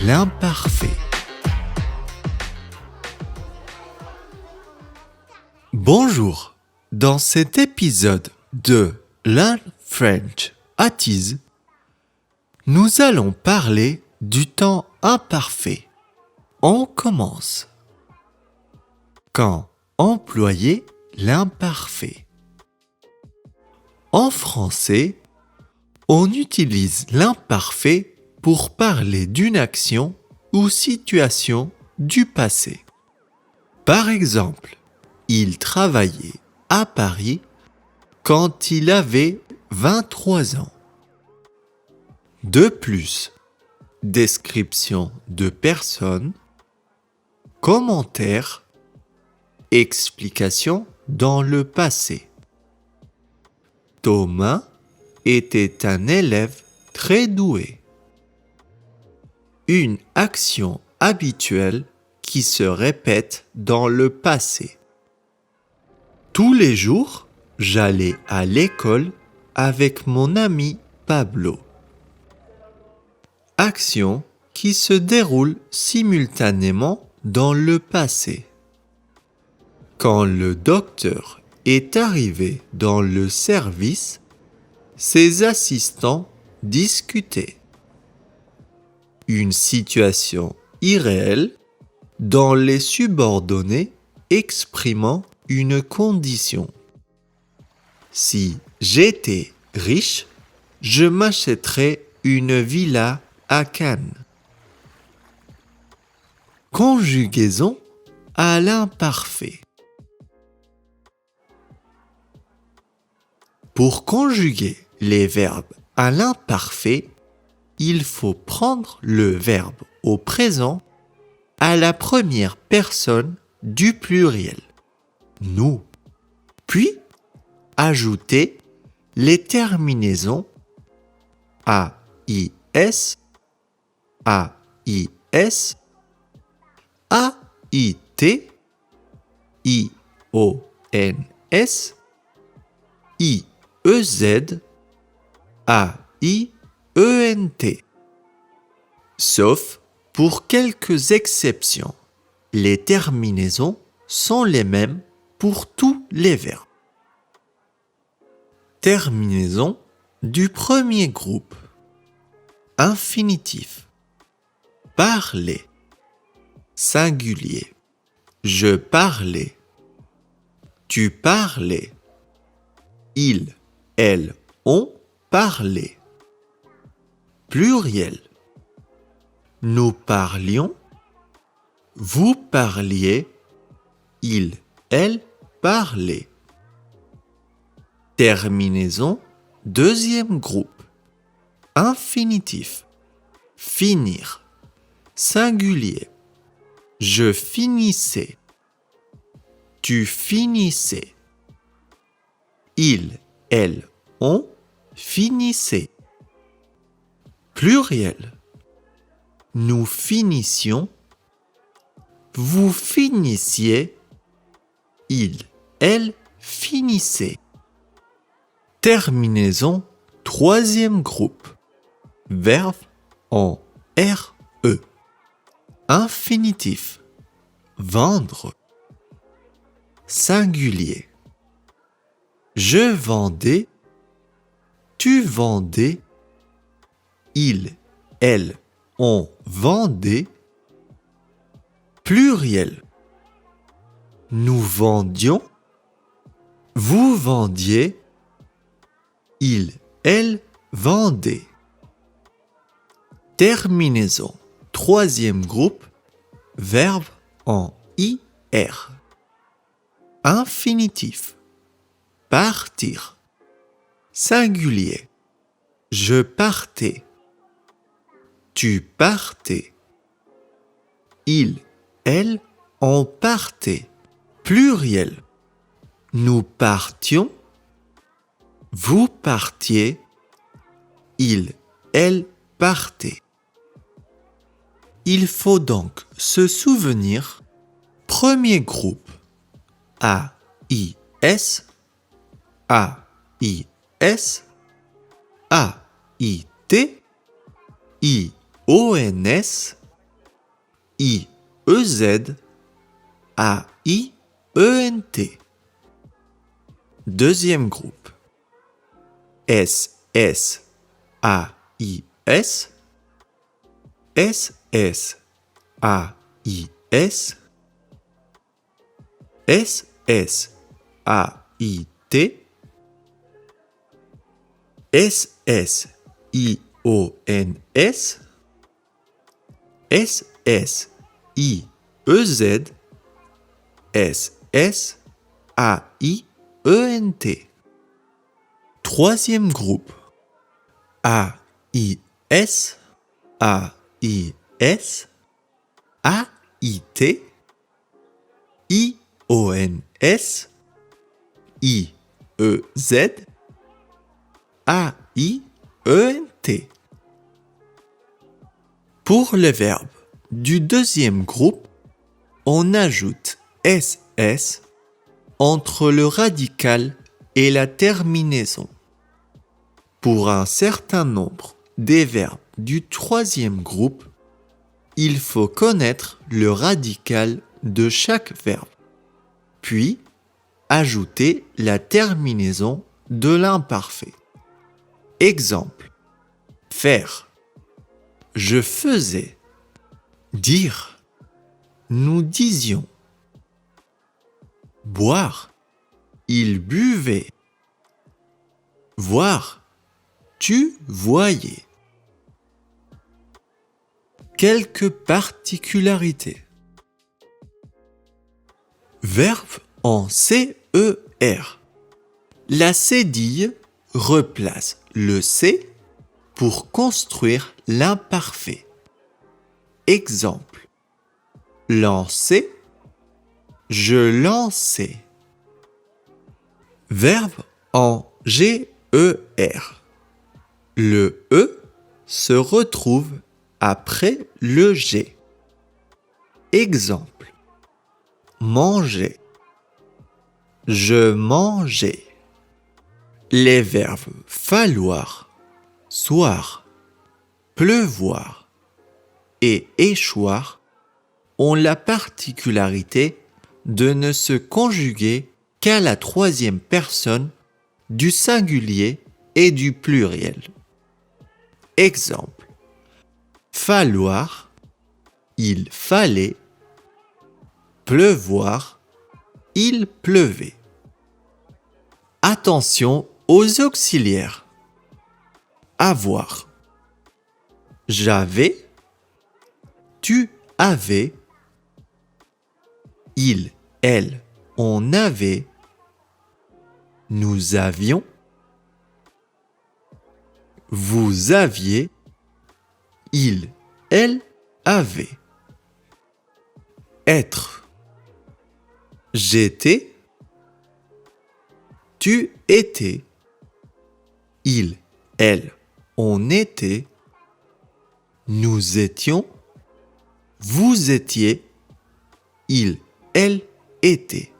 l'imparfait. Bonjour, dans cet épisode de Learn French at Ease, nous allons parler du temps imparfait. On commence. Quand employer l'imparfait. En français, on utilise l'imparfait pour parler d'une action ou situation du passé. Par exemple, il travaillait à Paris quand il avait 23 ans. De plus, description de personne, commentaire, explication dans le passé. Thomas était un élève très doué. Une action habituelle qui se répète dans le passé. Tous les jours, j'allais à l'école avec mon ami Pablo. Action qui se déroule simultanément dans le passé. Quand le docteur est arrivé dans le service, ses assistants discutaient. Une situation irréelle dans les subordonnés exprimant une condition. Si j'étais riche, je m'achèterais une villa à Cannes. Conjugaison à l'imparfait. Pour conjuguer les verbes à l'imparfait, il faut prendre le verbe au présent à la première personne du pluriel, nous, puis ajouter les terminaisons AIS, AIS, AIT, IONS, IEZ, AIENT. Sauf pour quelques exceptions. Les terminaisons sont les mêmes pour tous les verbes. Terminaison du premier groupe. Infinitif. Parler. Singulier. Je parlais. Tu parlais. Il, elle, on parlait. Pluriel. Nous parlions. Vous parliez. Il, elle parlait. Terminaison, deuxième groupe. Infinitif. Finir. Singulier. Je finissais. Tu finissais. Il, elle, on finissait. Pluriel. Nous finissions. Vous finissiez. Il, elle finissait. Terminaison, troisième groupe. Verbe en RE. Infinitif. Vendre. Singulier. Je vendais. Tu vendais. Il, elle, on vendait. Pluriel. Nous vendions. Vous vendiez. Il, elle vendait. Terminaison. Troisième groupe. Verbe en IR. Infinitif. Partir. Singulier. Je partais. Tu partais. Il, elle, on partait. Pluriel. Nous partions. Vous partiez. Il, elle partait. Il faut donc se souvenir. Premier groupe. AIS, AIS, AIT, IONS, A-I-E-Z, A-I-E-N-T. Deuxième groupe. S-S-A-I-S, S-S-A-I-S, S-S-A-I-T, S-S-I-O-N-S, S-S-I-E-Z, S-S-A-I-E-N-T. Troisième groupe. A-I-S, A-I-S, A-I-T, I-O-N-S, I-E-Z, A-I-E-N-T. Pour le verbe du deuxième groupe, on ajoute SS entre le radical et la terminaison. Pour un certain nombre des verbes du troisième groupe, il faut connaître le radical de chaque verbe, puis ajouter la terminaison de l'imparfait. Exemple. Faire. Je faisais. Dire. Nous disions. Boire. Il buvait. Voir. Tu voyais. Quelques particularités. Verbe en CER. La cédille replace le C pour construire l'imparfait. Exemple. Lancer. Je lançais. Verbe en GER. Le E se retrouve après le G. Exemple. Manger. Je mangeais. Les verbes falloir, soir, pleuvoir et échoir ont la particularité de ne se conjuguer qu'à la troisième personne du singulier et du pluriel. Exemple. Falloir, il fallait. Pleuvoir, il pleuvait. Attention aux auxiliaires. Avoir. J'avais. Tu avais. Il, elle, on avait. Nous avions. Vous aviez. Il, elle, avait. Être. J'étais. Tu étais. Il, elle, on était. Nous étions. Vous étiez. Il, elle, était.